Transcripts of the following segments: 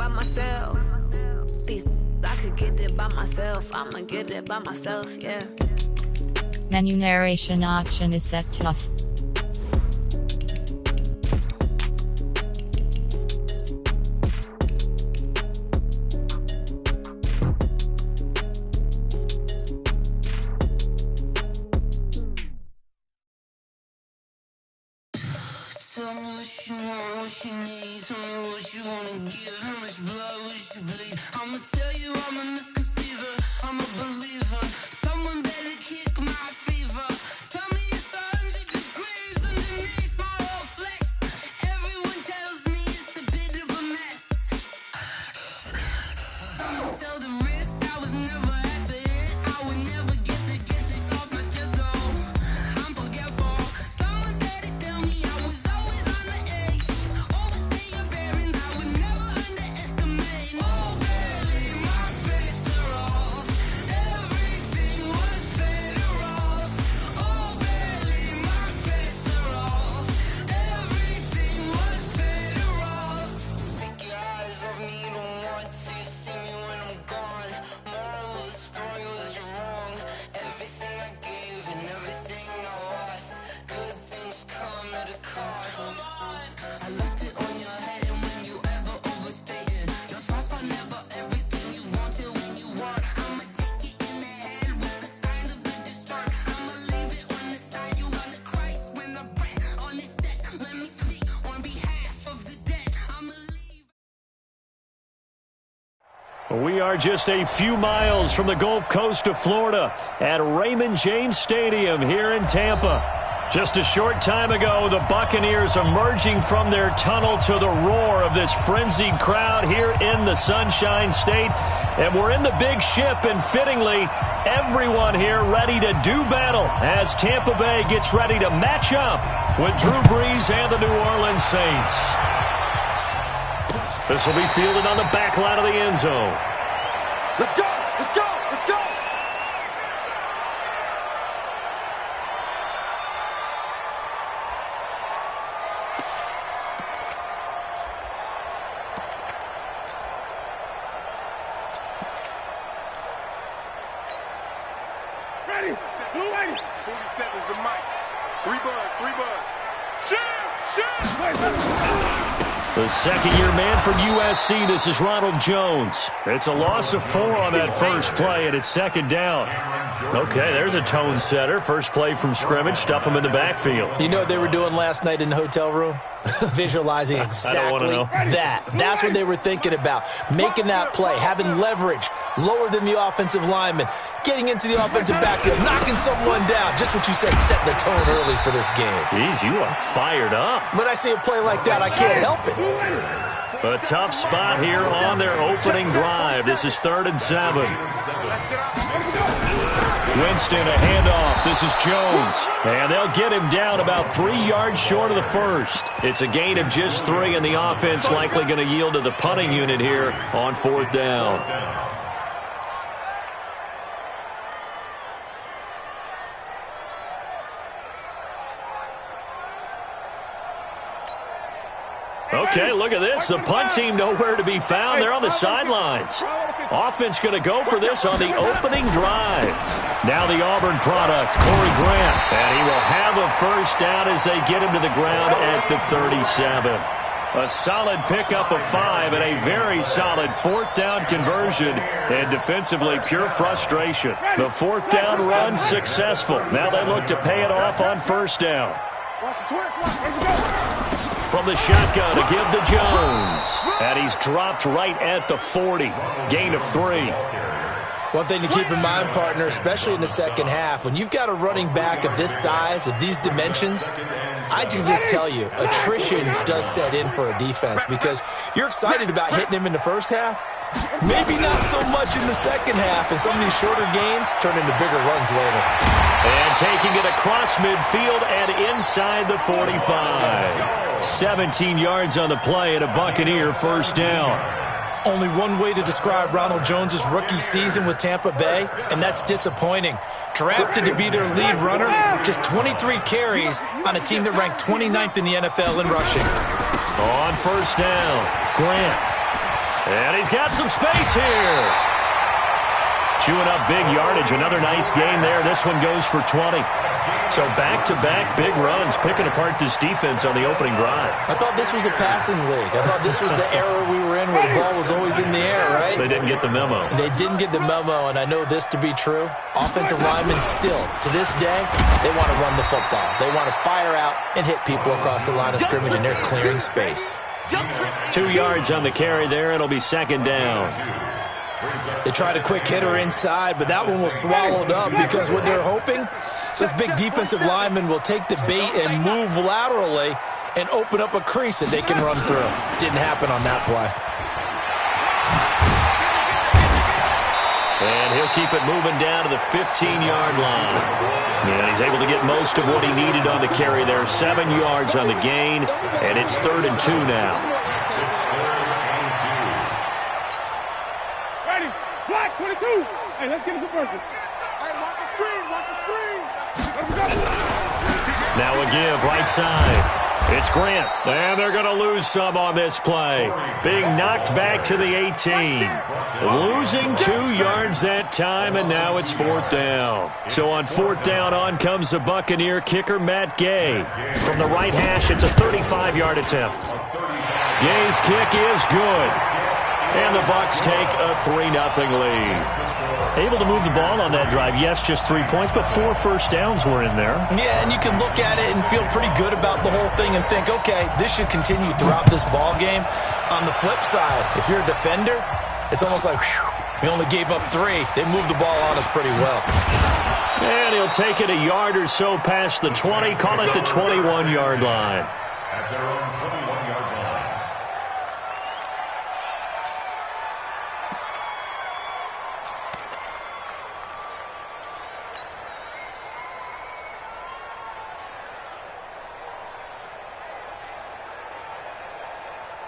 by myself. These I could get it by myself. I'ma get it by myself, yeah. Menu narration option is set tough. Tell me what you want, what you need. Tell me what you wanna give. How much blood would you bleed? I'ma tell you I'm a misconceiver. I'm a believer. Someone better kick my fever. Tell me it's 100 degrees underneath my whole flesh. Everyone tells me it's a bit of a mess. I'ma tell the risk I was never at the end. I would never get it off my chest though. I'm forgetful. Someone better tell me I was always on the edge. Overstay your bearings, I would never underestimate. Oh baby, my bets are off. Everything was better off. Oh baby, my bets are off. Everything was better off. Take your eyes off me, don't want to see me when I'm gone. Moral of the story was you're wrong. Everything I gave and everything I lost. Good things come at a cost. I left it on your head, and when you ever overstay it, your thoughts are never everything you wanted when you want. I'ma take it in the head with the signs of the distort. I'ma leave it on the side. You on the Christ when the breath on this set. Let me speak on behalf of the dead. I'ma leave. We are just a few miles from the Gulf Coast of Florida at Raymond James Stadium here in Tampa. Just a short time ago, the Buccaneers emerging from their tunnel to the roar of this frenzied crowd here in the Sunshine State. And we're in the big ship, and fittingly, everyone here ready to do battle as Tampa Bay gets ready to match up with Drew Brees and the New Orleans Saints. This will be fielded on the back line of the end zone. Let's go! Let's go! Let's go! Ready? Blue 80. 47 is the mic. Three bud. Shoot! The second-year man from USC, this is Ronald Jones. It's a loss of 4 on that first play, and it's second down. Okay, there's a tone setter. First play from scrimmage, stuff him in the backfield. You know what they were doing last night in the hotel room? Visualizing exactly that. That's what they were thinking about. Making that play, having leverage, lower than the offensive lineman, getting into the offensive backfield, knocking someone down. Just what you said, set the tone early for this game. Jeez, you are fired up. When I see a play like that, I can't help it. A tough spot here on their opening drive. This is 3rd and 7. Winston, a handoff. This is Jones. And they'll get him down about 3 yards short of the first. It's a gain of just 3, and the offense likely going to yield to the punting unit here on 4th down. Okay, look at this. The punt team nowhere to be found. They're on the sidelines. Offense going to go for this on the opening drive. Now the Auburn product, Corey Grant. And he will have a first down as they get him to the ground at the 37. A solid pickup of 5 and a very solid 4th down conversion. And defensively, pure frustration. The 4th down run successful. Now they look to pay it off on 1st down. From the shotgun to give to Jones. And he's dropped right at the 40. Gain of 3. One thing to keep in mind, partner, especially in the second half, when you've got a running back of this size, of these dimensions, I can just tell you, attrition does set in for a defense because you're excited about hitting him in the first half. Maybe not so much in the second half, and some of these shorter gains turn into bigger runs later. And taking it across midfield and inside the 45. 17 yards on the play and a Buccaneer first down. Only one way to describe Ronald Jones' rookie season with Tampa Bay, and that's disappointing. Drafted to be their lead runner, just 23 carries on a team that ranked 29th in the NFL in rushing. On first down, Grant. And he's got some space here. Chewing up big yardage. Another nice gain there. This one goes for 20. So back-to-back big runs, picking apart this defense on the opening drive. I thought this was a passing league. I thought this was the era we were in where the ball was always in the air, right? They didn't get the memo. They didn't get the memo, and I know this to be true. Offensive linemen still, to this day, they want to run the football. They want to fire out and hit people across the line of scrimmage, and they're clearing space. 2 yards on the carry there. It'll be second down. They tried a quick hitter inside, but that one was swallowed up because what they're hoping, this big defensive lineman will take the bait and move laterally and open up a crease that they can run through. Didn't happen on that play. And he'll keep it moving down to the 15-yard line. And he's able to get most of what he needed on the carry there. 7 yards on the gain, and it's 3rd and 2 now. Ready? Black 22. Hey, let's get a conversion. Hey, watch the screen. Watch the screen. Now a give, right side. It's Grant, and they're going to lose some on this play. Being knocked back to the 18. Losing 2 yards that time, and now it's 4th down. So on 4th down, on comes the Buccaneer kicker, Matt Gay. From the right hash, it's a 35-yard attempt. Gay's kick is good. And the Bucs take a 3-0 lead. Able to move the ball on that drive. Yes, just 3 points, but 4 first downs were in there. Yeah, and you can look at it and feel pretty good about the whole thing and think, okay, this should continue throughout this ball game. On the flip side, if you're a defender, it's almost like, whew, we only gave up 3. They moved the ball on us pretty well. And he'll take it a yard or so past the 20, call it the 21-yard line. At their own 21-yard line.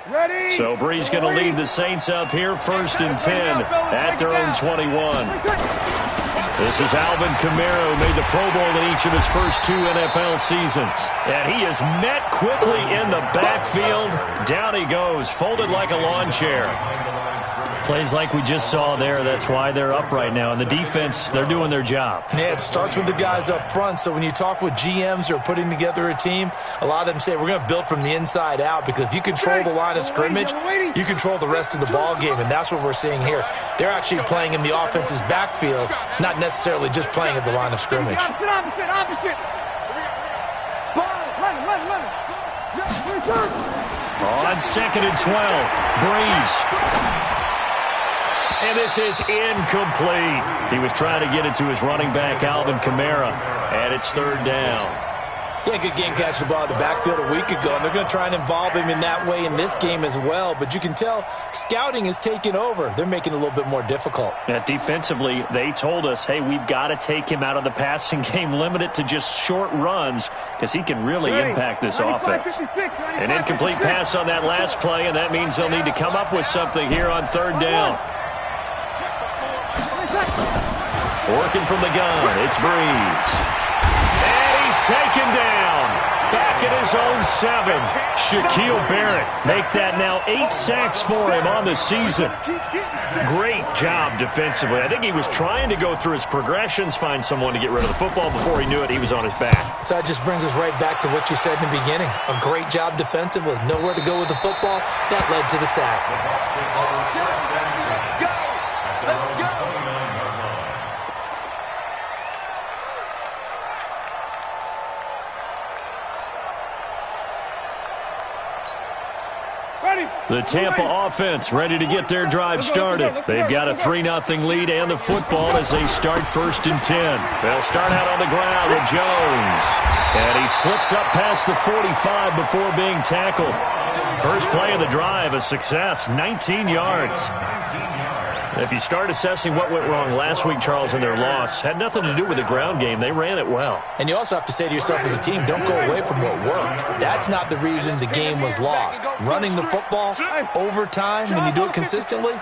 Ready? So Bree's going to lead the Saints up here, 1st and 10 at their own 21. This is Alvin Kamara, who made the Pro Bowl in each of his first 2 NFL seasons. And he is met quickly in the backfield. Down he goes, folded like a lawn chair. Plays like we just saw there. That's why they're up right now. And the defense, they're doing their job. Yeah, it starts with the guys up front. So when you talk with GMs who are putting together a team, a lot of them say we're going to build from the inside out, because if you control the line of scrimmage, you control the rest of the ball game, and that's what we're seeing here. They're actually playing in the offense's backfield, not necessarily just playing at the line of scrimmage. Opposite. On 2nd and 12, Breeze. And this is incomplete. He was trying to get it to his running back, Alvin Kamara, and it's 3rd down. Yeah, good game catching the ball in the backfield a week ago, and they're going to try and involve him in that way in this game as well. But you can tell scouting is taking over. They're making it a little bit more difficult. Yeah, defensively, they told us, hey, we've got to take him out of the passing game, limit it to just short runs, because he can really impact this offense. An incomplete pass on that last play, and that means they'll need to come up with something here on 3rd down. Working from the gun, it's Breeze. And he's taken down. Back at his own 7. Shaquille Barrett make that now 8 sacks for him on the season. Great job defensively. I think he was trying to go through his progressions, find someone to get rid of the football. Before he knew it, he was on his back. So that just brings us right back to what you said in the beginning. A great job defensively. Nowhere to go with the football. That led to the sack. The Tampa offense ready to get their drive started. They've got a 3-0 lead and the football as they start 1st and 10. They'll start out on the ground with Jones. And he slips up past the 45 before being tackled. First play of the drive, a success, 19 yards. If you start assessing what went wrong last week, Charles, in their loss, had nothing to do with the ground game. They ran it well. And you also have to say to yourself as a team, don't go away from what worked. That's not the reason the game was lost. Running the football over time, when you do it consistently,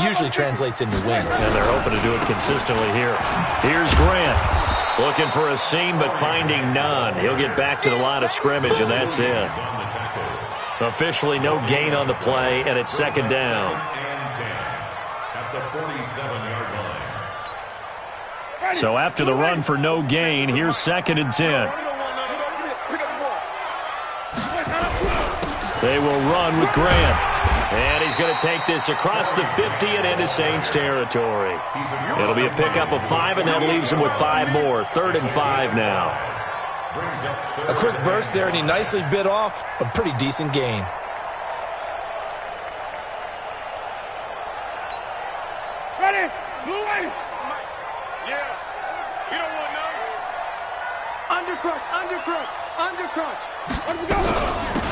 usually translates into wins. And they're hoping to do it consistently here. Here's Grant. Looking for a seam, but finding none. He'll get back to the line of scrimmage, and that's it. Officially no gain on the play, and it's 2nd down. 10 at the 47-yard line. So after the run for no gain, here's 2nd and 10. They will run with Grant. And he's going to take this across the 50 and into Saints territory. It'll be a pickup of 5, and that leaves him with 5 more. 3rd and 5 now. A quick burst there, and he nicely bit off a pretty decent gain. Ready? Blue way. Yeah. You don't want none. Undercrunch, undercrunch, undercrunch. Let me go.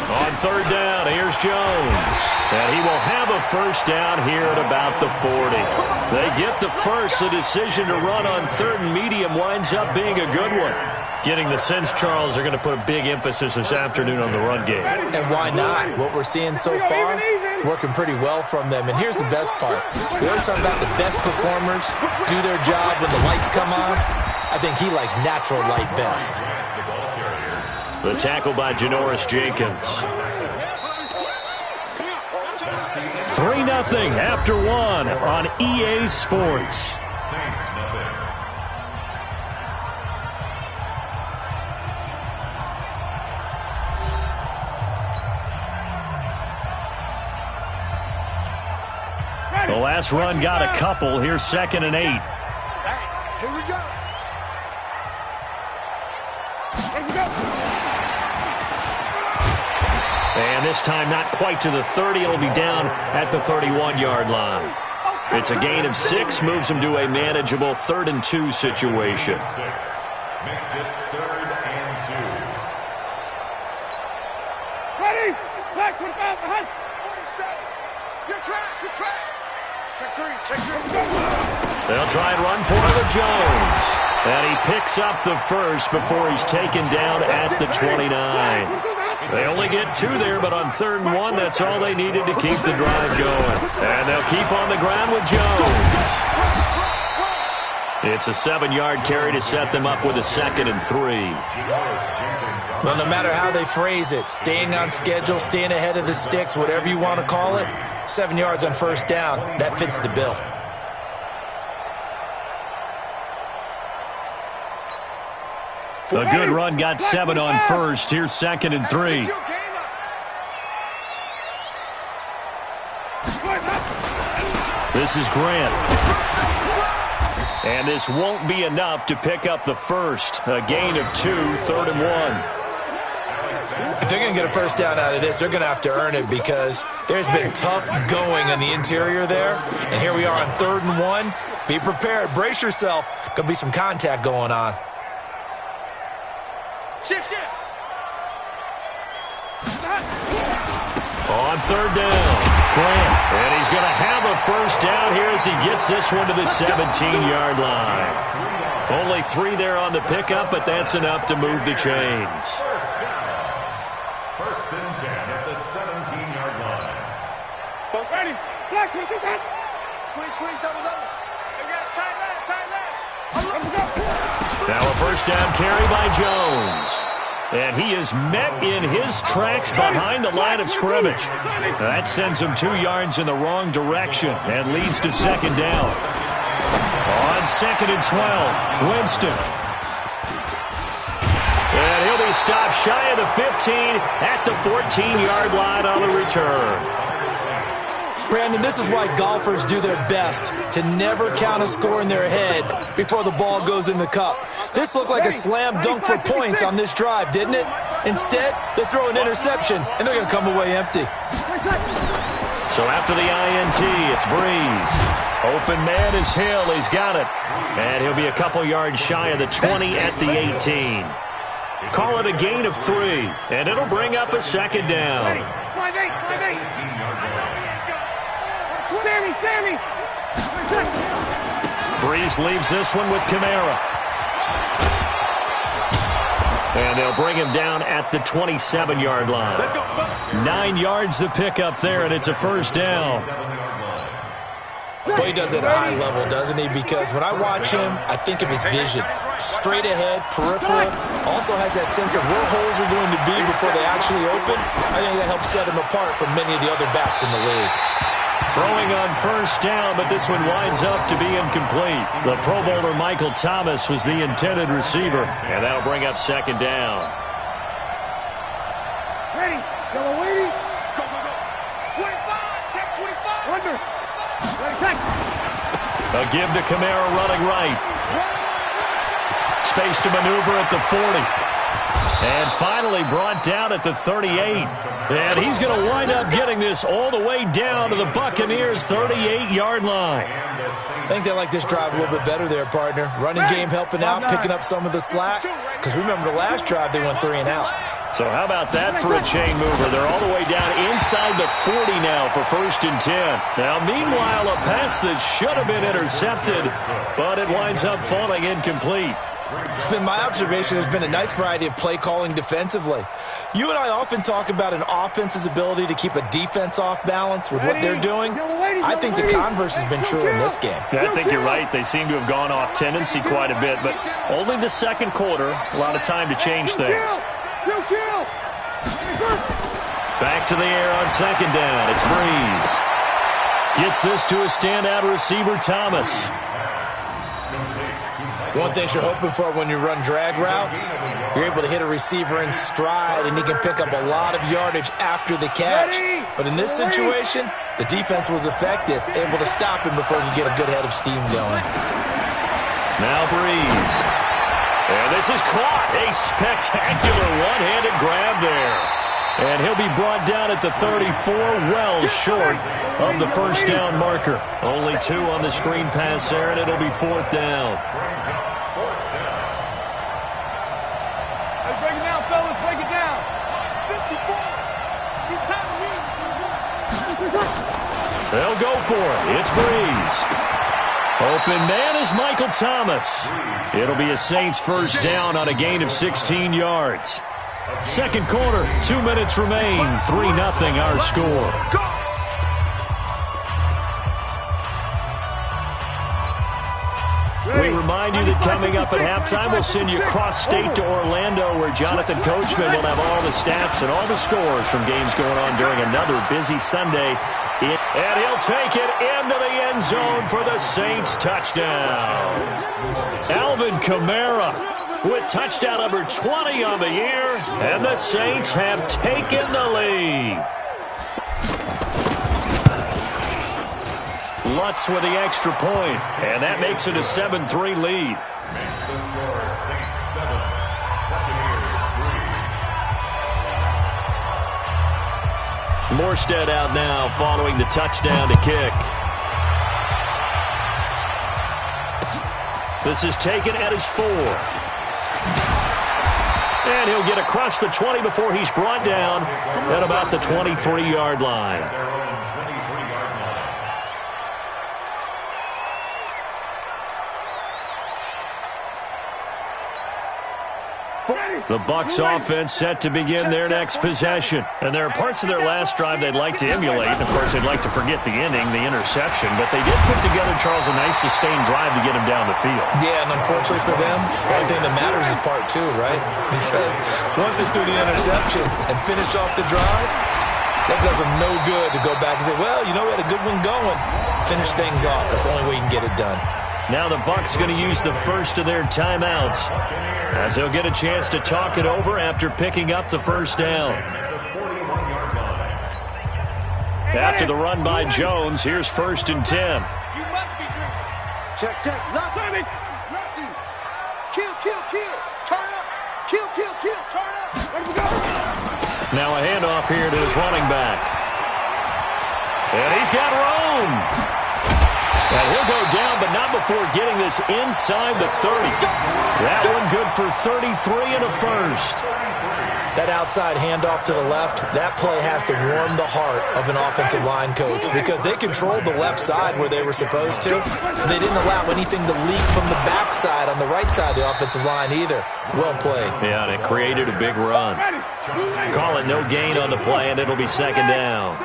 On 3rd down, here's Jones. And he will have a first down here at about the 40. They get the first. The decision to run on 3rd and medium winds up being a good one. Getting the sense, Charles, they're going to put a big emphasis this afternoon on the run game. And why not? What we're seeing so far, it's working pretty well from them. And here's the best part. We always talk about the best performers do their job when the lights come on. I think he likes natural light best. The tackle by Janoris Jenkins. 3-0 after 1 on EA Sports. Saints nothing. The last run got a couple. Here's 2nd and 8. Here we go. Here we go. And this time not quite to the 30. It'll be down at the 31-yard line. It's a gain of 6, moves him to a manageable 3rd and 2 situation. 6 makes it 3rd and 2. Ready? Black 45 behind. 47. Your track, your track. Check 3, check 3. They'll try and run for it with Jones. And he picks up the first before he's taken down at the 29. They only get 2 there, but on 3rd and 1, that's all they needed to keep the drive going. And they'll keep on the ground with Jones. It's a 7-yard carry to set them up with a 2nd and 3. Well, no matter how they phrase it, staying on schedule, staying ahead of the sticks, whatever you want to call it, 7 yards on 1st down, that fits the bill. A good run got 7 on 1st. Here's 2nd and 3. This is Grant. And this won't be enough to pick up the first. A gain of 2, 3rd and 1. If they're going to get a first down out of this, they're going to have to earn it because there's been tough going on the interior there. And here we are on 3rd and 1. Be prepared. Brace yourself. Going to be some contact going on. Shift, shift. On 3rd down, Grant. And he's going to have a first down here as he gets this one to the 17-yard line. Only 3 there on the pickup, but that's enough to move the chains. First and 10 at the 17-yard line. Both ready. Black, where's the gun? Squeeze, double. They got tight left. Now a first down carry by Jones. And he is met in his tracks behind the line of scrimmage. That sends him 2 yards in the wrong direction and leads to 2nd down. On 2nd and 12, Winston. And he'll be stopped shy of the 15 at the 14-yard line on the return. Brandon, this is why golfers do their best to never count a score in their head before the ball goes in the cup. This looked like a slam dunk for points on this drive, didn't it? Instead, they throw an interception, and they're going to come away empty. So after the INT, it's Breeze. Open man is Hill. He's got it. And he'll be a couple yards shy of the 20 at the 18. Call it a gain of 3, and it'll bring up a 2nd down. 5-8. Sammy. Breeze leaves this one with Kamara. And they'll bring him down at the 27-yard line. 9 yards the pickup there, and it's a first down. Well, he does it at a high level, doesn't he? Because when I watch him, I think of his vision. Straight ahead, peripheral. Also has that sense of where holes are going to be before they actually open. I think that helps set him apart from many of the other backs in the league. Throwing on first down, but this one winds up to be incomplete. The Pro Bowler Michael Thomas was the intended receiver, and that'll bring up second down. Ready. Yellow lady. Go, go, go. 25. Check 25. Under. Ready, check. A give to Kamara running right. Space to maneuver at the 40. And finally brought down at the 38. And he's going to wind up getting this all the way down to the Buccaneers' 38-yard line. I think they like this drive a little bit better there, partner. Running game helping out, picking up some of the slack. Because remember, the last drive they went 3 and out. So how about that for a chain mover? They're all the way down inside the 40 now for 1st and 10. Now, meanwhile, a pass that should have been intercepted, but it winds up falling incomplete. It's been my observation there's been a nice variety of play calling defensively. You and I often talk about an offense's ability to keep a defense off balance with what they're doing. I think the converse has been true in this game. I think you're right. They seem to have gone off tendency quite a bit, but only the second quarter, a lot of time to change things. Back to the air on second down. It's Breeze. Gets this to a standout receiver, Thomas. One thing you're hoping for when you run drag routes, you're able to hit a receiver in stride, and he can pick up a lot of yardage after the catch. But in this situation, the defense was effective, able to stop him before he could get a good head of steam going. Now Breeze. And this is caught. A spectacular one-handed grab there. And he'll be brought down at the 34, well short of the first down marker. Only 2 on the screen pass there, and it'll be 4th down. Hey, break it down, fellas. Break it down. 54. He's time to win. They'll go for it. It's Breeze. Open man is Michael Thomas. It'll be a Saints first down on a gain of 16 yards. Second quarter, 2 minutes remain. 3-0 our score. We remind you that coming up at halftime, we'll send you cross-state to Orlando, where Jonathan Coachman will have all the stats and all the scores from games going on during another busy Sunday. And he'll take it into the end zone for the Saints touchdown. Alvin Kamara with touchdown number 20 on the year, and the Saints have taken the lead. Lutz with the extra point, and that makes it a 7-3 lead. Morstead out now following the touchdown to kick. This is taken at his 4. And he'll get across the 20 before he's brought down at about the 23-yard line. The Bucs offense set to begin their next possession. And there are parts of their last drive they'd like to emulate. Of course, they'd like to forget the inning, the interception. But they did put together, Charles, a nice sustained drive to get him down the field. Yeah, and unfortunately for them, the only thing that matters is part 2, right? Because once they threw the interception and finished off the drive, that does them no good to go back and say, well, you know, we had a good one going. Finish things off. That's the only way you can get it done. Now the Bucs going to use the first of their timeouts, as they'll get a chance to talk it over after picking up the first down. After the run by Jones, here's 1st and 10. You must be drinking. Check, check. Lock on it. Kill, kill, kill. Turn up. Kill, kill, kill. Turn up. Let him go. Now a handoff here to his running back. And he's got room. And he'll go down, but not before getting this inside the 30. That one good for 33 and a first. That outside handoff to the left, that play has to warm the heart of an offensive line coach, because they controlled the left side where they were supposed to. They didn't allow anything to leak from the backside on the right side of the offensive line either. Well played. Yeah, and it created a big run. Call it no gain on the play, and it'll be second down.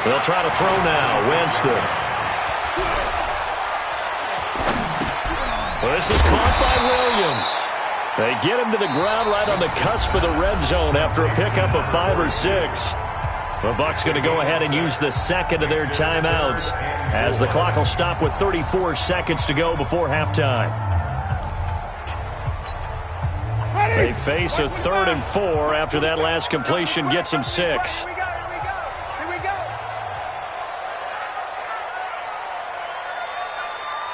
They'll try to throw now. Winston. Well, this is caught by Williams. They get him to the ground right on the cusp of the red zone after a pickup of 5 or 6. The Bucs going to go ahead and use the second of their timeouts as the clock will stop with 34 seconds to go before halftime. They face a 3rd and 4 after that last completion gets them 6. Here we go.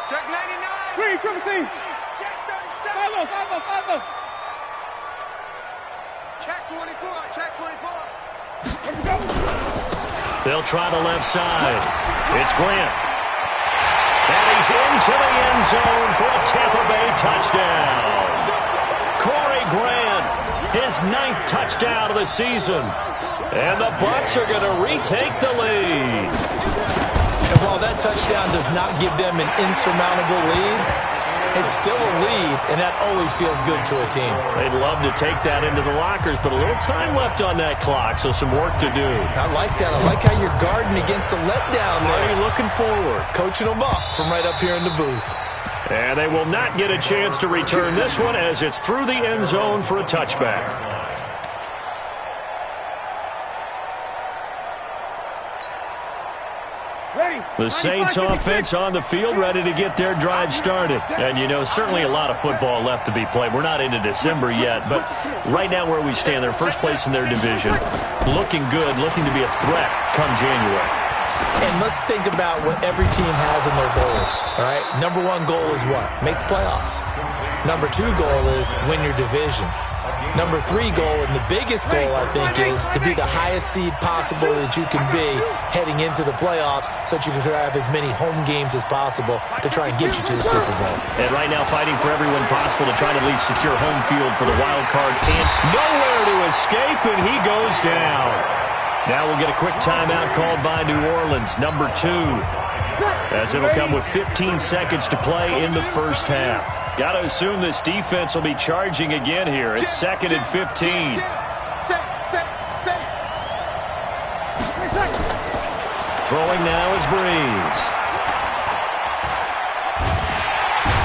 Check 99. Green, triple team. Check 37. Follow. Check 24. Check 24. Here we go. They'll try the left side. It's Grant. And he's into the end zone for a Tampa Bay touchdown. Corey Grant, his 9th touchdown of the season. And the Bucs are going to retake the lead. And while that touchdown does not give them an insurmountable lead, it's still a lead, and that always feels good to a team. They'd love to take that into the lockers, but a little time left on that clock, so some work to do. I like that. I like how you're guarding against a letdown there. Are you looking forward? Coaching them up from right up here in the booth. And they will not get a chance to return this one as it's through the end zone for a touchback. The Saints offense on the field ready to get their drive started. And, you know, certainly a lot of football left to be played. We're not into December yet, but right now where we stand, they're first place in their division. Looking good, looking to be a threat come January. And let's think about what every team has in their goals, all right? Number 1 goal is what? Make the playoffs. Number 2 goal is win your division. Number 3 goal, and the biggest goal, I think, is to be the highest seed possible that you can be heading into the playoffs so that you can have as many home games as possible to try and get you to the Super Bowl. And right now fighting for everyone possible to try to at least secure home field for the wild card. And nowhere to escape, and he goes down. Now we'll get a quick timeout called by New Orleans, number 2, as it'll come with 15 seconds to play in the first half. Got to assume this defense will be charging again here. It's 2nd and 15. Throwing now is Breeze.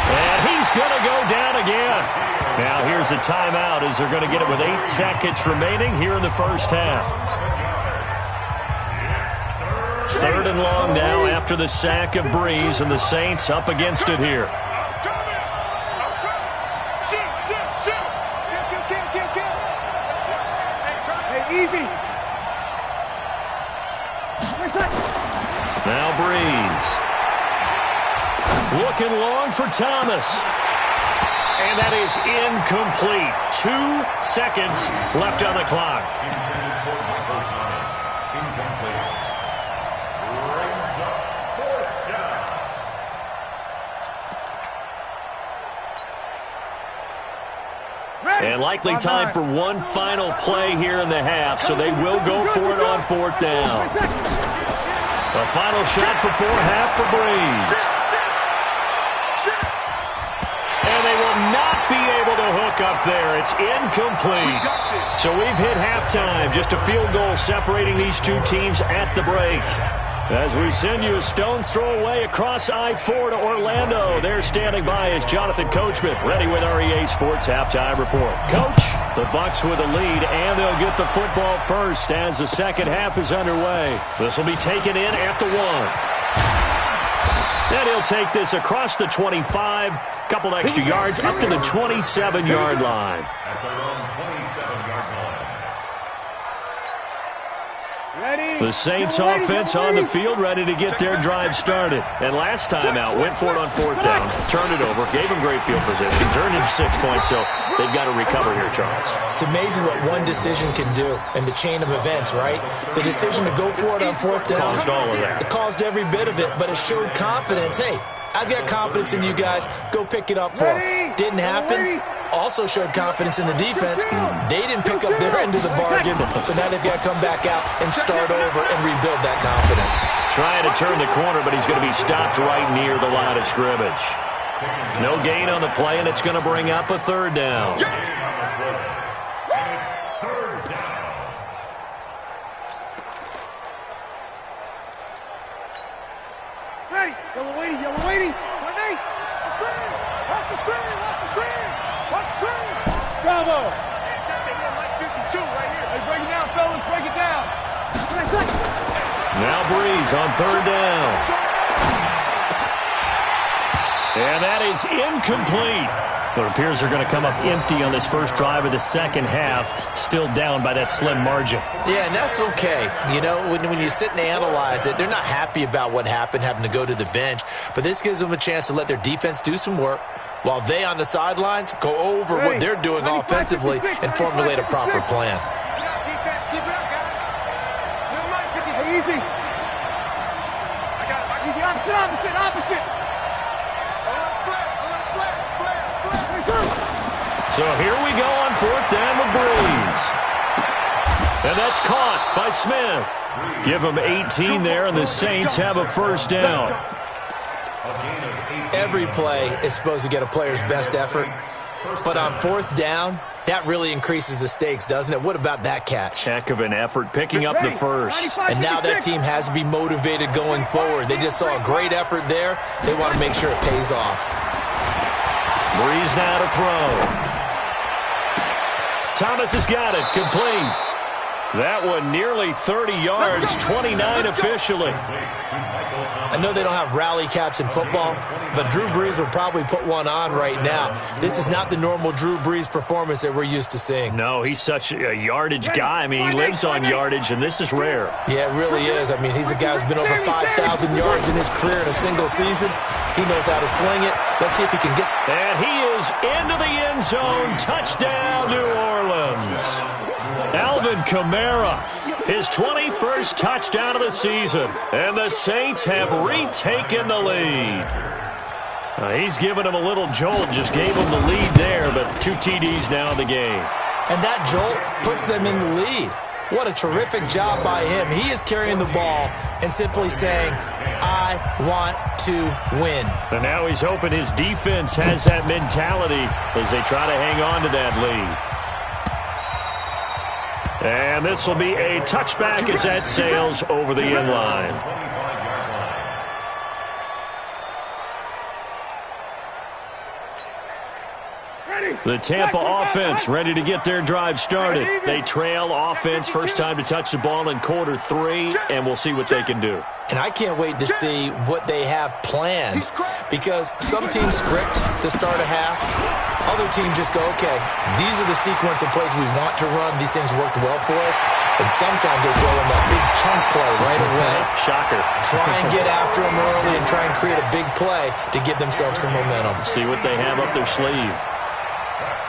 And he's going to go down again. Now here's a timeout as they're going to get it with 8 seconds remaining here in the first half. 3rd and long now after the sack of Breeze, and the Saints up against it here. Now Breeze. Looking long for Thomas. And that is incomplete. 2 seconds left on the clock. And likely time for one final play here in the half, so they will go for it on 4th down. The final shot before half for Breeze. And they will not be able to hook up there. It's incomplete. So we've hit halftime. Just a field goal separating these two teams at the break. As we send you a stone's throw away across I-4 to Orlando. There standing by is Jonathan Coachman, ready with our EA Sports Halftime Report. Coach, the Bucs with a lead, and they'll get the football first as the second half is underway. This will be taken in at the 1. Then he'll take this across the 25, couple extra yards up to the 27-yard line. At their own 27-yard line. The Saints offense on the field ready to get their drive started. And last time out, went for it on 4th down, turned it over, gave them great field position, turned into 6 points, so they've got to recover here, Charles. It's amazing what one decision can do in the chain of events, right? The decision to go for it on 4th down. Caused all of that. It caused every bit of it, but it showed confidence. Hey, I've got confidence in you guys. Go pick it up for them. Didn't happen. Also showed confidence in the defense. They didn't pick up their end of the bargain, so now they've got to come back out and start over and rebuild that confidence. Trying to turn the corner, but he's going to be stopped right near the line of scrimmage. No gain on the play, and it's going to bring up a 3rd down. Ready, yellow waiting. Watch the screen. Bravo. Like 52 right here. Hey, break it down, fellas. Break it down. Now Breeze on third down. And that is incomplete. It appears they're going to come up empty on this first drive of the second half, still down by that slim margin. Yeah, and that's okay. You know, when you sit and analyze it, they're not happy about what happened, having to go to the bench. But this gives them a chance to let their defense do some work while they on the sidelines go over what they're doing offensively and formulate a proper plan. Defense, keep it up, guys. Never mind, 50. Hey, easy. I got it. Easy. Opposite. So here we go on fourth down with Breeze. And that's caught by Smith. Give them 18 there, and the Saints have a first down. Every play is supposed to get a player's best effort. But on fourth down, that really increases the stakes, doesn't it? What about that catch? Heck of an effort picking up the first. And now that team has to be motivated going forward. They just saw a great effort there. They want to make sure it pays off. Breeze now to throw. Thomas has got it, complete. That one nearly 30 yards, 29 officially. I know they don't have rally caps in football, but Drew Brees will probably put one on right now. This is not the normal Drew Brees performance that we're used to seeing. No, he's such a yardage guy. I mean, he lives on yardage, and this is rare. Yeah, it really is. I mean, he's a guy who's been over 5,000 yards in his career in a single season. He knows how to sling it. Let's see if he can get... And he is into the end zone. Touchdown, New Orleans. Alvin Kamara, his 21st touchdown of the season. And the Saints have retaken the lead. He's given him a little jolt, just gave him the lead there, but 2 TDs now in the game. And that jolt puts them in the lead. What a terrific job by him. He is carrying the ball and simply saying, I want to win. And now he's hoping his defense has that mentality as they try to hang on to that lead. And this will be a touchback as that sails over the end line. The Tampa offense ready to get their drive started. They trail offense, first time to touch the ball in quarter 3, and we'll see what they can do. And I can't wait to see what they have planned, because some teams script to start a half. Other teams just go, okay, these are the sequence of plays we want to run. These things worked well for us. And sometimes they throw in that big chunk play right away. Shocker. Try and get after them early and try and create a big play to give themselves some momentum. See what they have up their sleeve.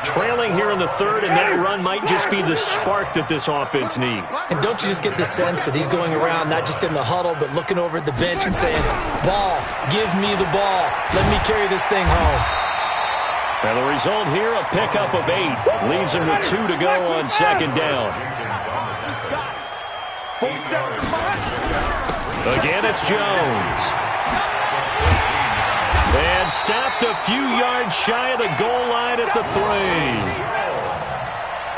Trailing here in the third, and that run might just be the spark that this offense needs. And don't you just get the sense that he's going around, not just in the huddle, but looking over at the bench and saying, ball, give me the ball. Let me carry this thing home. And the result here, a pickup of 8. Leaves him with 2 to go on second down. Again, it's Jones. And stopped a few yards shy of the goal line at the 3.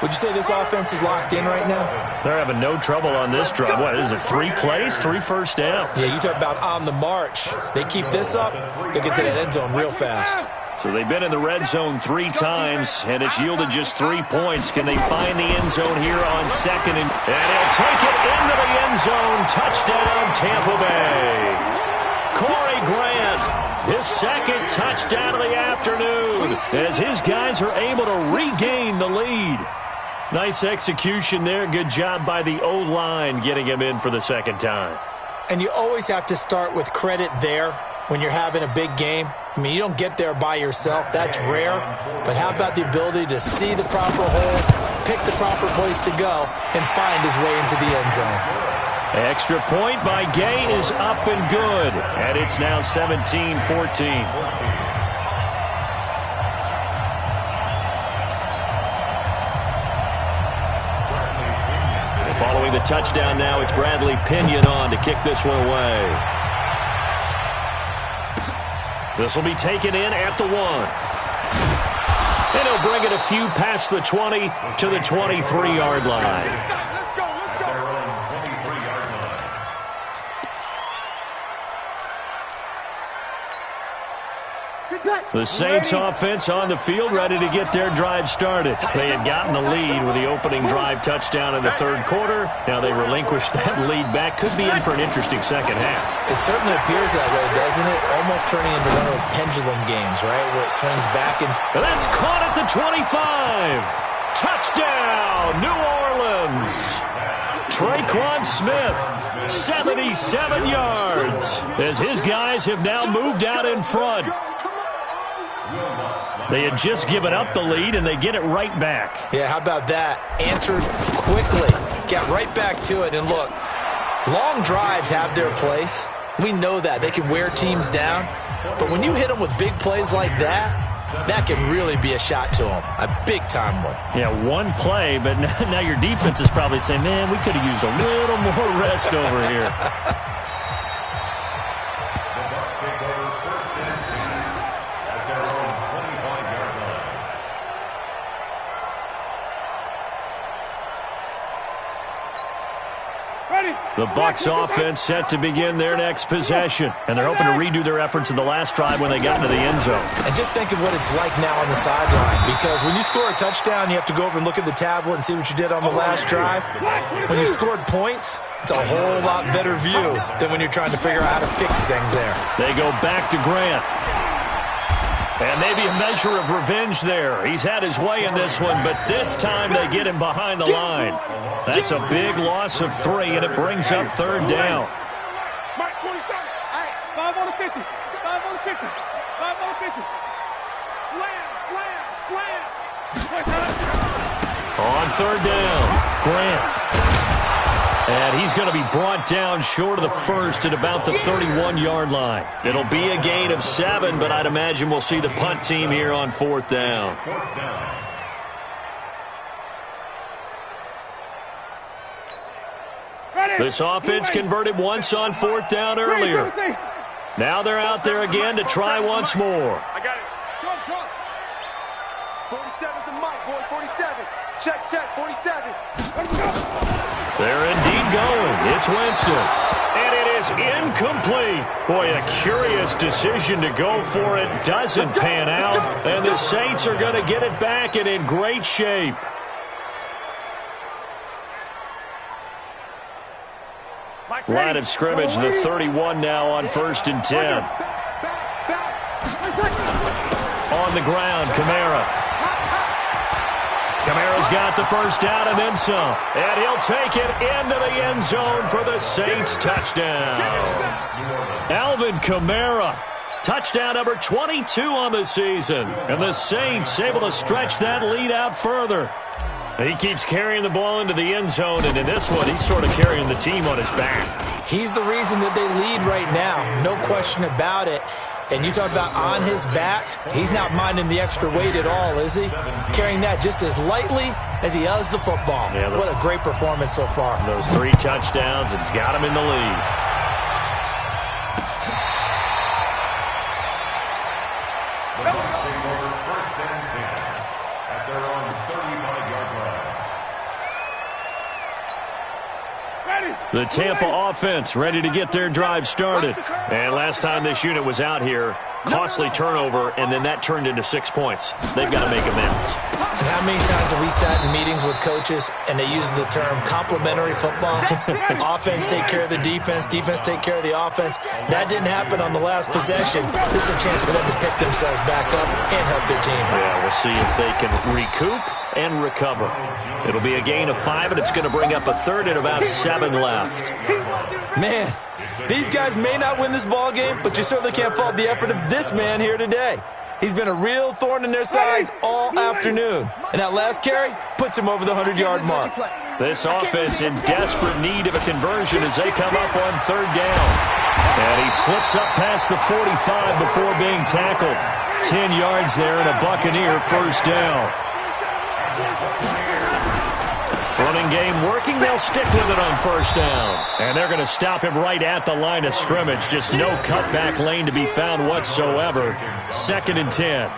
Would you say this offense is locked in right now? They're having no trouble on this drive. What is it, 3 plays, 3 first downs? Yeah, you talk about on the march. They keep this up, they'll get to that end zone real fast. So they've been in the red zone 3 times, and it's yielded just 3 points. Can they find the end zone here on second? And he'll take it into the end zone. Touchdown, Tampa Bay. Corey Grant, his second touchdown of the afternoon, as his guys are able to regain the lead. Nice execution there. Good job by the O-line getting him in for the second time. And you always have to start with credit there when you're having a big game. I mean, you don't get there by yourself. That's rare. But how about the ability to see the proper holes, pick the proper place to go, and find his way into the end zone? Extra point by Gay is up and good. And it's now 17-14. Following the touchdown now, it's Bradley Pinion on to kick this one away. This will be taken in at the 1. And he'll bring it a few past the 20 to the 23-yard line. Good The Saints offense on the field, ready to get their drive started. They had gotten the lead with the opening drive touchdown in the third quarter. Now they relinquished that lead back. Could be in for an interesting second half. It certainly appears that way, doesn't it? Almost turning into one of those pendulum games, right, where it swings back and that's caught at the 25. Touchdown, New Orleans. Traquan Smith, 77 yards, as his guys have now moved out in front. They had just given up the lead, and they get it right back. Yeah, how about that? Answered quickly, get right back to it, and look, long drives have their place. We know that. They can wear teams down, but when you hit them with big plays like that, that can really be a shot to them, a big-time one. Yeah, one play, but now your defense is probably saying, man, we could have used a little more rest over here. The Bucs offense set to begin their next possession, and they're hoping to redo their efforts in the last drive when they got into the end zone. And just think of what it's like now on the sideline, because when you score a touchdown, you have to go over and look at the tablet and see what you did on the last drive. When you scored points, it's a whole lot better view than when you're trying to figure out how to fix things there. They go back to Grant. And maybe a measure of revenge there. He's had his way in this one, but this time they get him behind the line. That's a big loss of 3, and it brings up third down. Mike, 47. Hey, 5 on the 50. 5 on the 50. 5 on the 50. Slam, slam, slam. On third down, Grant. And he's going to be brought down short of the first at about the 31-yard line. It'll be a gain of 7, but I'd imagine we'll see the punt team here on fourth down. This offense converted once on fourth down earlier. Now they're out there again to try once more. I got it. Trump. 47's the mic, boy. 47. Check, 47. Let's go. They're indeed going. It's Winston. And it is incomplete. Boy, a curious decision to go for it. Doesn't pan out. And the Saints are going to get it back and in great shape. Line of scrimmage, the 31 now on 1st and 10. On the ground, Kamara. Kamara's got the first down and then some. And he'll take it into the end zone for the Saints touchdown. Alvin Kamara, touchdown number 22 on the season. And the Saints able to stretch that lead out further. He keeps carrying the ball into the end zone, and in this one, he's sort of carrying the team on his back. He's the reason that they lead right now, no question about it. And you talk about on his back, he's not minding the extra weight at all, is he? Carrying that just as lightly as he does the football. Yeah, what a great performance so far. Those 3 touchdowns, it's got him in the lead. First and 10 at their own 35-yard line. The Tampa offense ready to get their drive started. And last time this unit was out here, costly turnover, and then that turned into 6 points. They've got to make amends. And how many times have we sat in meetings with coaches and they use the term complementary football? Offense take care of the defense, defense take care of the offense. That didn't happen on the last possession. This is a chance for them to pick themselves back up and help their team. Yeah, we'll see if they can recoup and recover. It'll be a gain of 5, and it's going to bring up a third and about 7 left. Man, these guys may not win this ball game, but you certainly can't fault the effort of this man here today. He's been a real thorn in their sides all afternoon. And that last carry puts him over the 100-yard mark. This offense in desperate need of a conversion as they come up on third down. And he slips up past the 45 before being tackled. 10 yards there and a Buccaneer first down. Running game working. They'll stick with it on first down. And they're going to stop him right at the line of scrimmage. Just no cutback lane to be found whatsoever. 2nd and 10.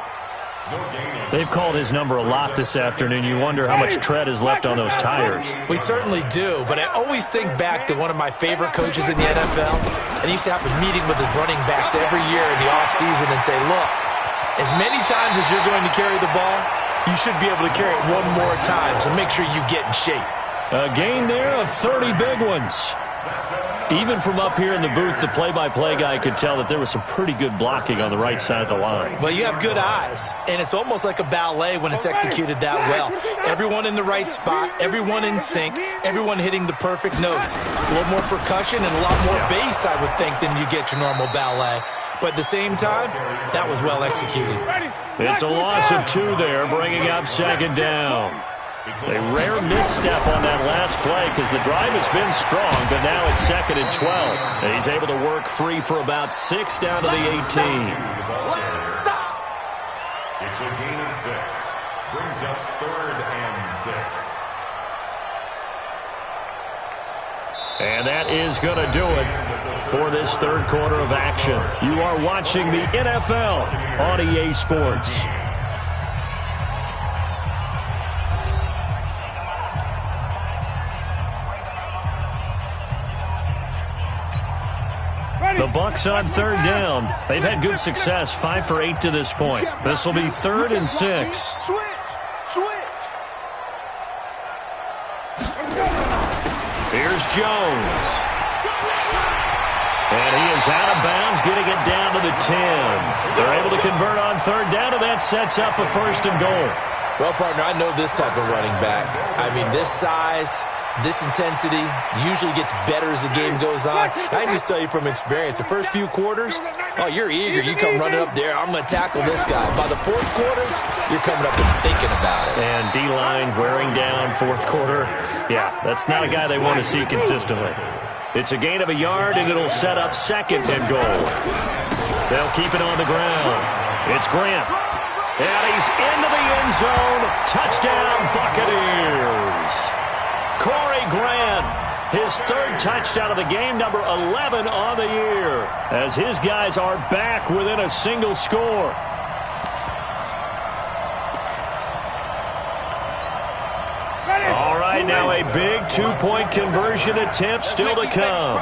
They've called his number a lot this afternoon. You wonder how much tread is left on those tires. We certainly do, but I always think back to one of my favorite coaches in the NFL. And he used to have a meeting with his running backs every year in the offseason and say, look, As many times as you're going to carry the ball, you should be able to carry it one more time, so make sure you get in shape. A gain there of 30 big ones. Even from up here in the booth, the play-by-play guy could tell that there was some pretty good blocking on the right side of the line. Well, you have good eyes, and it's almost like a ballet when it's executed that well. Everyone in the right spot, everyone in sync, everyone hitting the perfect notes. A little more percussion and a lot more bass, I would think, than you get your normal ballet. But at the same time, that was well executed. It's a loss of 2 there, bringing up second down. A rare misstep on that last play because the drive has been strong, but now it's 2nd and 12. And he's able to work free for about 6 down to the 18. It's a gain of 6. Brings up 3rd and 6. And that is going to do it for this third quarter of action. You are watching the NFL on EA Sports. The Bucs on 3rd down. They've had good success, 5 for 8 to this point. This will be 3rd and 6. Here's Jones. And he is out of bounds, getting it down to the 10. They're able to convert on 3rd down, and that sets up a 1st and goal. Well, partner, I know this type of running back. I mean, this size, this intensity usually gets better as the game goes on. I can just tell you from experience, the first few quarters, oh, you're eager. You come running up there, I'm going to tackle this guy. By the 4th quarter, you're coming up and thinking about it. And D-line wearing down 4th quarter. Yeah, that's not a guy they want to see consistently. It's a gain of a yard, and it'll set up 2nd and goal. They'll keep it on the ground. It's Grant. And he's into the end zone. Touchdown, Buccaneers. Corey Grant, his 3rd touchdown of the game, number 11 on the year, as his guys are back within a single score. All right, now a big 2-point conversion attempt still to come.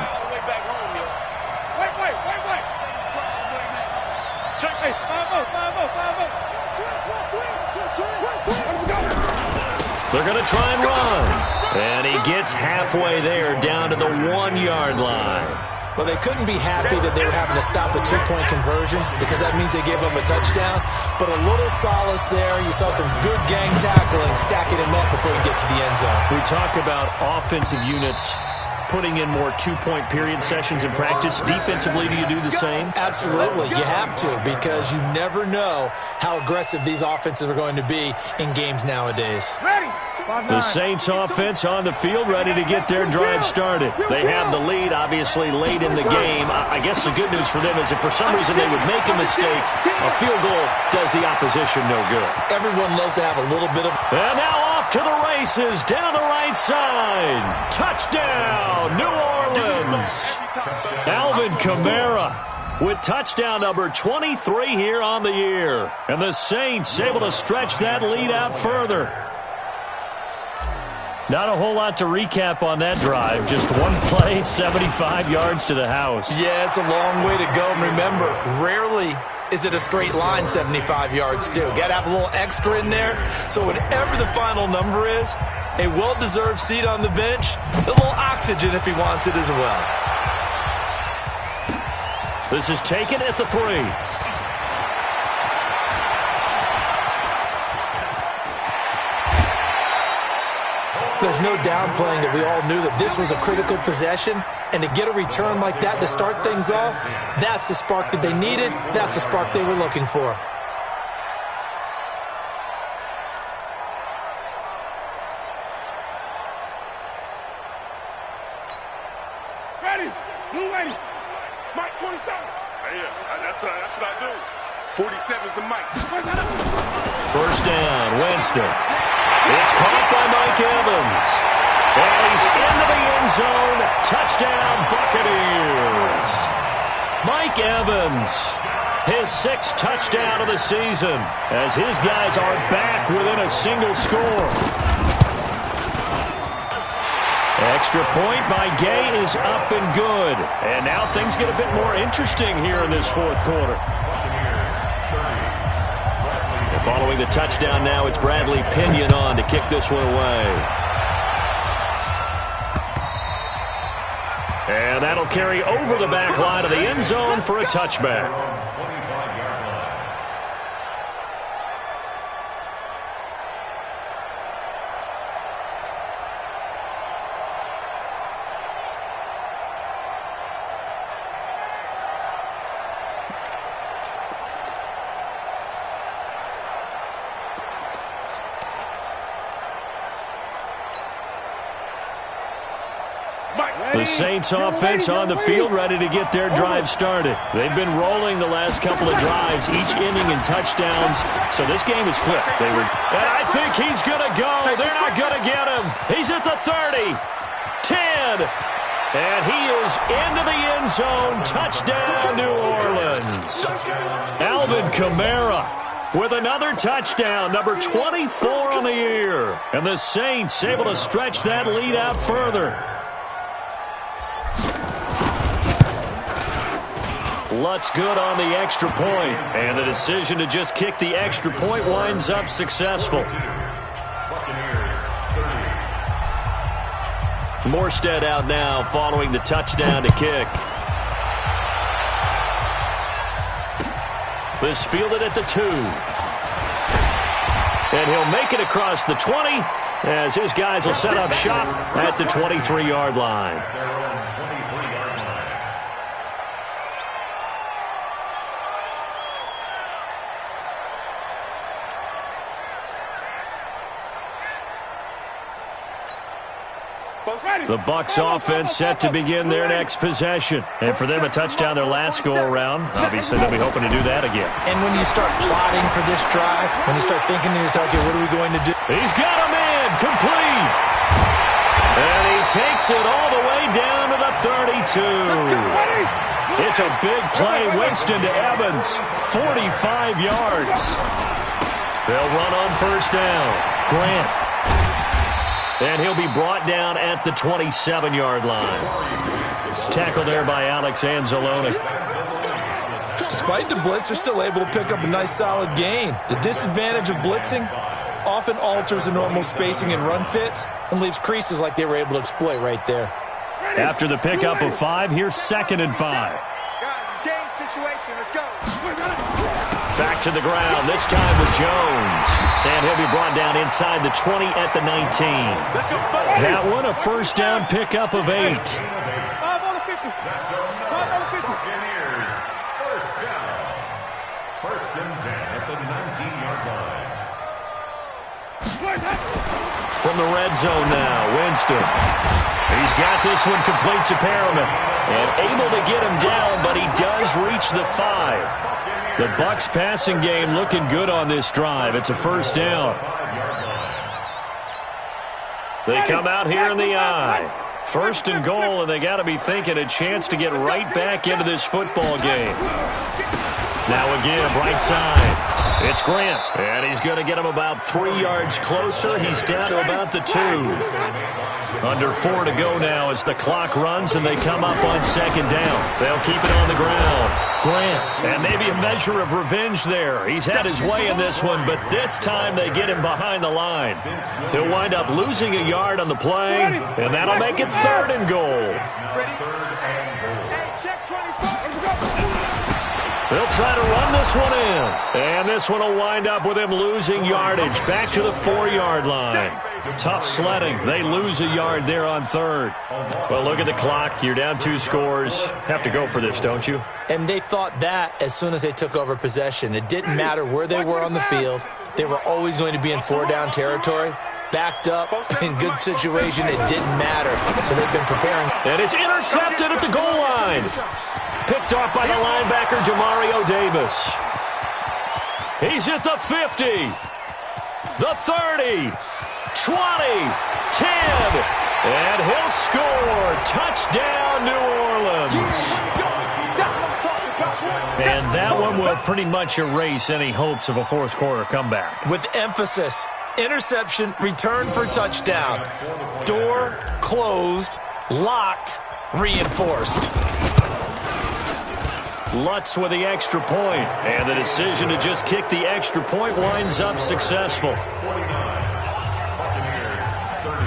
They're going to try and run. And he gets halfway there, down to the 1-yard line. Well, they couldn't be happy that they were having to stop a 2-point conversion because that means they gave up a touchdown. But a little solace there. You saw some good gang tackling, stacking him up before he get to the end zone. We talk about offensive units putting in more 2-point period sessions in practice. Defensively, do you do the same? Absolutely. You have to, because you never know how aggressive these offenses are going to be in games nowadays. The Saints offense on the field, ready to get their drive started. They have the lead, obviously, late in the game. I guess the good news for them is if for some reason they would make a mistake, a field goal does the opposition no good. Everyone loves to have a little bit of... And now off to the races, down the right side. Touchdown, New Orleans. Alvin Kamara with touchdown number 23 here on the year. And the Saints able to stretch that lead out further. Not a whole lot to recap on that drive. Just one play, 75 yards to the house. Yeah, it's a long way to go. And remember, rarely is it a straight line 75 yards, too. Got to have a little extra in there. So whatever the final number is, a well-deserved seat on the bench, a little oxygen if he wants it as well. This is taken at the 3. There's no downplaying that we all knew that this was a critical possession, and to get a return like that to start things off, that's the spark that they needed. That's the spark they were looking for. Ready, blue lady, Mike 47. Yeah, that's what I do. 47's the Mike. First down, Winston. It's caught by Mike Evans. And he's into the end zone. Touchdown, Buccaneers. Mike Evans, his 6th touchdown of the season, as his guys are back within a single score. Extra point by Gay is up and good. And now things get a bit more interesting here in this 4th quarter. Following the touchdown now, it's Bradley Pinion on to kick this one away. And that'll carry over the back line of the end zone for a touchback. The Saints offense on the field, ready to get their drive started. They've been rolling the last couple of drives, each inning in touchdowns, so this game is flipped. And I think he's going to go. They're not going to get him. He's at the 30, 10, and he is into the end zone. Touchdown, New Orleans. Alvin Kamara with another touchdown, number 24 on the year. And the Saints able to stretch that lead out further. Lutz good on the extra point, and the decision to just kick the extra point winds up successful. Morstead out now following the touchdown to kick. This fielded at the 2. And he'll make it across the 20 as his guys will set up shop at the 23-yard line. The Bucs offense set to begin their next possession. And for them, a touchdown their last go-around. Obviously, they'll be hoping to do that again. And when you start plotting for this drive, when you start thinking to yourself, okay, what are we going to do? He's got him in, complete. And he takes it all the way down to the 32. It's a big play. Winston to Evans, 45 yards. They'll run on first down. Grant. And he'll be brought down at the 27-yard line. Tackle there by Alex Anzalone. Despite the blitz, they're still able to pick up a nice solid gain. The disadvantage of blitzing often alters the normal spacing and run fits and leaves creases like they were able to exploit right there. After the pickup of 5, here's 2nd and 5. Guys, it's game situation. Let's go. Back to the ground, this time with Jones. And he'll be brought down inside the 20 at the 19. That one, a first down pickup of 8. 5 on the 50. 5 on the 50. Buccaneers, first down. First and 10 at the 19-yard line. From the red zone now, Winston. He's got this one complete to Perriman. And able to get him down, but he does reach the 5. The Bucs passing game looking good on this drive. It's a first down. They come out here in the eye. First and goal, and they got to be thinking a chance to get right back into this football game. Now a give, right side. It's Grant, and he's going to get him about 3 yards closer. He's down to about the 2. Under 4 to go now as the clock runs and they come up on second down. They'll keep it on the ground. Grant, and maybe a measure of revenge there. He's had his way in this one, but this time they get him behind the line. He'll wind up losing a yard on the play, and that'll make it 3rd and goal. They'll try to run this one in. And this one will wind up with him losing yardage. Back to the 4-yard line. Tough sledding. They lose a yard there on 3rd. Well, look at the clock. You're down 2 scores. Have to go for this, don't you? And they thought that as soon as they took over possession. It didn't matter where they were on the field. They were always going to be in 4-down territory. Backed up, in good situation, it didn't matter. So they've been preparing. And it's intercepted at the goal line. Picked off by the linebacker, Demario Davis. He's at the 50, the 30, 20, 10, and he'll score. Touchdown, New Orleans. And that one will pretty much erase any hopes of a fourth quarter comeback. With emphasis, interception, return for touchdown. Door closed, locked, reinforced. Lutz with the extra point, and the decision to just kick the extra point winds up successful. 49. Buccaneers 30.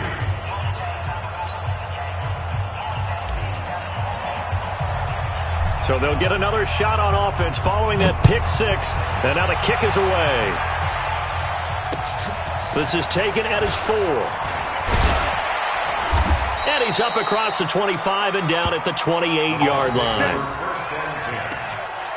So they'll get another shot on offense following that pick six. And now the kick is away. This is taken at his 4. And he's up across the 25 and down at the 28-yard line. First and 10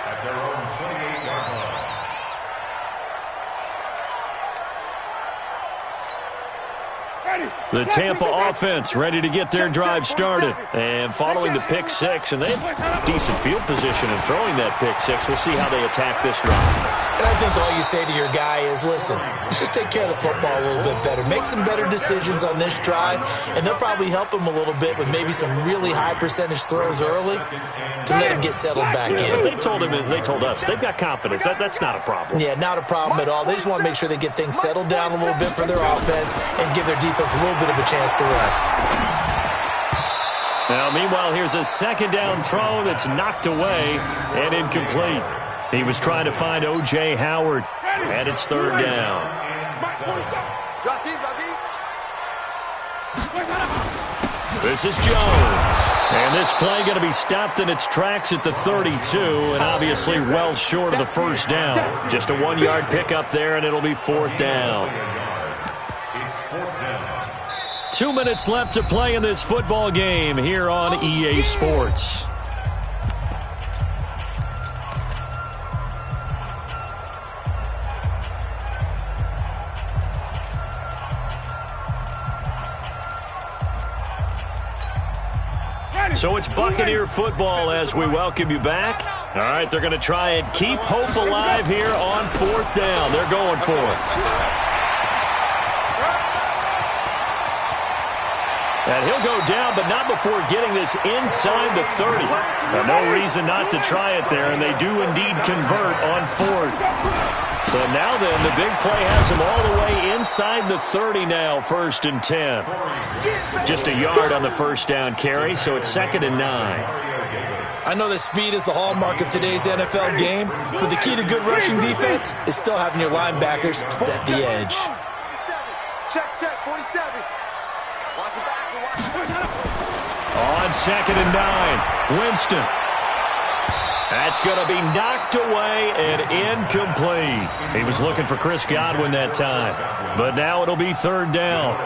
at their own 28-yard line. The Tampa offense ready to get their drive started. And following the pick six, and they have decent field position in throwing that pick six. We'll see how they attack this drive. And I think all you say to your guy is, listen, let's just take care of the football a little bit better. Make some better decisions on this drive, and they'll probably help him a little bit with maybe some really high percentage throws early to let him get settled back Yeah, in. but they told us they've got confidence. That's not a problem. Yeah, not a problem at all. They just want to make sure they get things settled down a little bit for their offense and give their defense a little bit of a chance to rest. Now, meanwhile, here's a second down throw that's knocked away and incomplete. He was trying to find O.J. Howard, and it's third down. Drop deep, drop deep. This is Jones. And this play going to be stopped in its tracks at the 32, and obviously well short of the first down. Just a 1-yard pickup there, and it'll be fourth down. It's fourth down. 2 minutes left to play in this football game here on EA Sports. So it's Buccaneer football as we welcome you back. All right, they're going to try and keep hope alive here on fourth down. They're going for it. And he'll go down, but not before getting this inside the 30. No reason not to try it there, and they do indeed convert on fourth. So now then, the big play has him all the way inside the 30 now, first and 10. Just a yard on the first down carry, so it's 2nd and 9. I know that speed is the hallmark of today's NFL game, but the key to good rushing defense is still having your linebackers set the edge. Check, 47. Watch the back. On 2nd and 9, Winston. That's going to be knocked away and incomplete. He was looking for Chris Godwin that time, but now it'll be third down.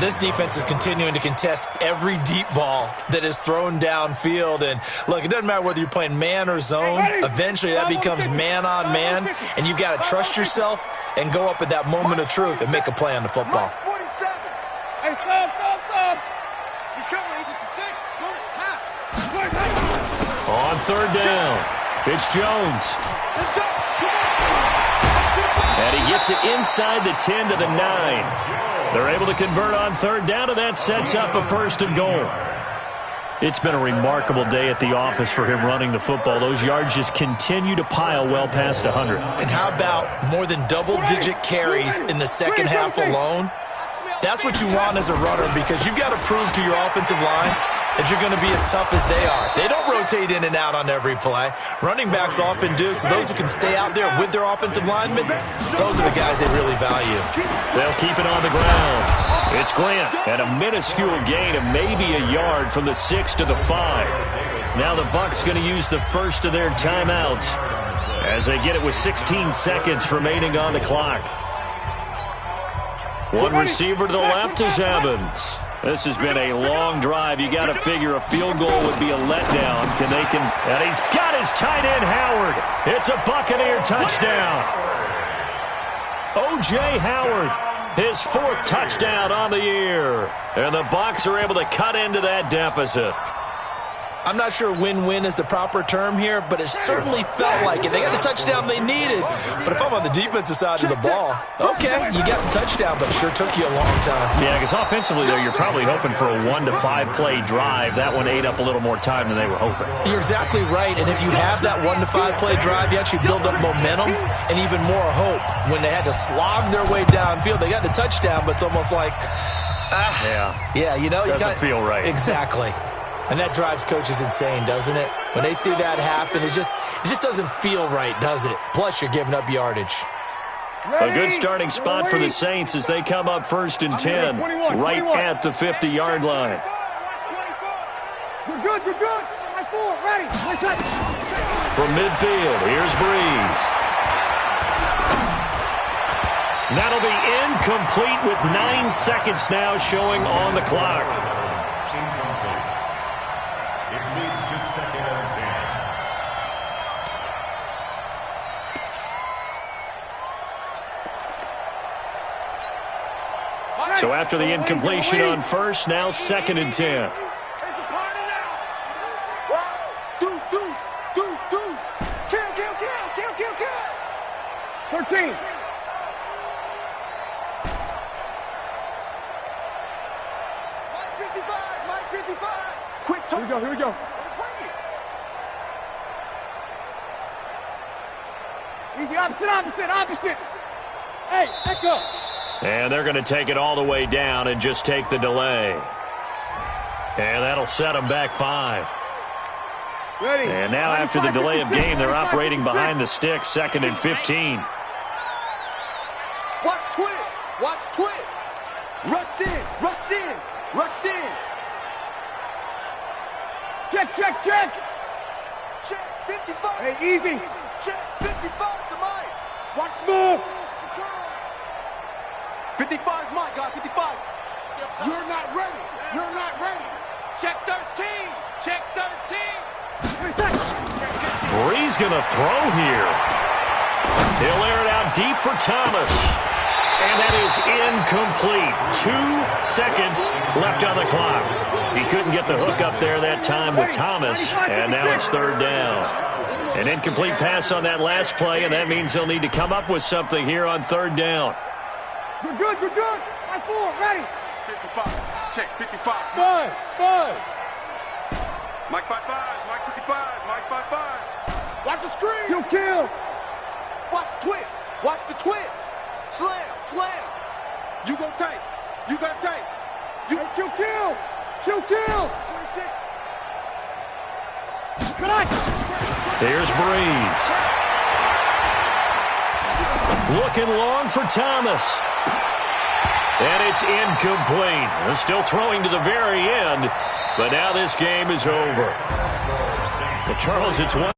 This defense is continuing to contest every deep ball that is thrown downfield. And look, it doesn't matter whether you're playing man or zone. Eventually that becomes man on man, and you've got to trust yourself and go up at that moment of truth and make a play on the football. 47. Hey, stop. He's coming. He's at the 6. Pull it. Tap. On third down, it's Jones. Let's go. And he gets it inside the 10 to the 9. They're able to convert on third down, and that sets up a first and goal. It's been a remarkable day at the office for him running the football. Those yards just continue to pile well past 100. And how about more than double-digit carries in the second half alone? That's what you want as a runner, because you've got to prove to your offensive line that you're going to be as tough as they are. They don't rotate in and out on every play. Running backs often do, so those who can stay out there with their offensive linemen, those are the guys they really value. They'll keep it on the ground. It's Grant, and a minuscule gain of maybe a yard from the 6 to the 5. Now the Bucs going to use the first of their timeouts as they get it with 16 seconds remaining on the clock. One receiver to the left is Evans. This has been a long drive. You got to figure a field goal would be a letdown. And he's got his tight end, Howard. It's a Buccaneer touchdown. O.J. Howard, his 4th touchdown on the year. And the Bucs are able to cut into that deficit. I'm not sure win-win is the proper term here, but it certainly felt like it. They got the touchdown they needed. But if I'm on the defensive side of the ball, okay, you got the touchdown, but it sure took you a long time. Yeah, because offensively, though, you're probably hoping for a 1 to 5 play drive. That one ate up a little more time than they were hoping. You're exactly right, and if you have that 1 to 5 play drive, you actually build up momentum and even more hope. When they had to slog their way downfield, they got the touchdown, but it's almost like, Yeah, you know, doesn't feel right. Exactly. And that drives coaches insane, doesn't it? When they see that happen, it just doesn't feel right, does it? Plus, you're giving up yardage. A good starting spot for the Saints as they come up 1st and 10, right at the 50-yard line. We're good, we're good. High forward, ready. From midfield, here's Breeze. That'll be incomplete with 9 seconds now showing on the clock. Incomplete. It leads to 2nd and 10. So after the incompletion on first, now 2nd and 10. It's a party now. Deuce, deuce, deuce, deuce. Kill, kill, kill, kill, kill, kill. 13. Mike 55, Mike 55. Quick touch. Here we go, here we go. Easy, opposite, opposite, opposite. Hey, echo. And they're going to take it all the way down and just take the delay. And that'll set them back 5. Ready. And now after the delay of game, they're operating behind the sticks, 2nd and 15. Watch twist. Watch twist. Rush in. Rush in. Rush in. Check, check, check. Check. 55. Hey, easy. Check. 55 to Mike. Watch smooth. 55's Mike, guys. 55. You're not ready. You're not ready. Check 13. Check 13. Breeze going to throw here. He'll air it out deep for Thomas. And that is incomplete. 2 seconds left on the clock. He couldn't get the hook up there that time with Thomas. And now it's 3rd down. An incomplete pass on that last play, and that means they'll need to come up with something here on 3rd down. We're good. We're good. High forward. Ready. 55. Check. 55. Buzz. Buzz. Mike 55. Mike 55. Mike 55. Watch the screen. Kill, kill. Watch the twist. Watch the twist. Slam. Slam. You gonna take. You gonna take. You hey, kill, kill. Kill, kill. 26. Connect. Here's Breeze. Looking long for Thomas. And it's incomplete. They're still throwing to the very end, but now this game is over. Well, Charles, it's one.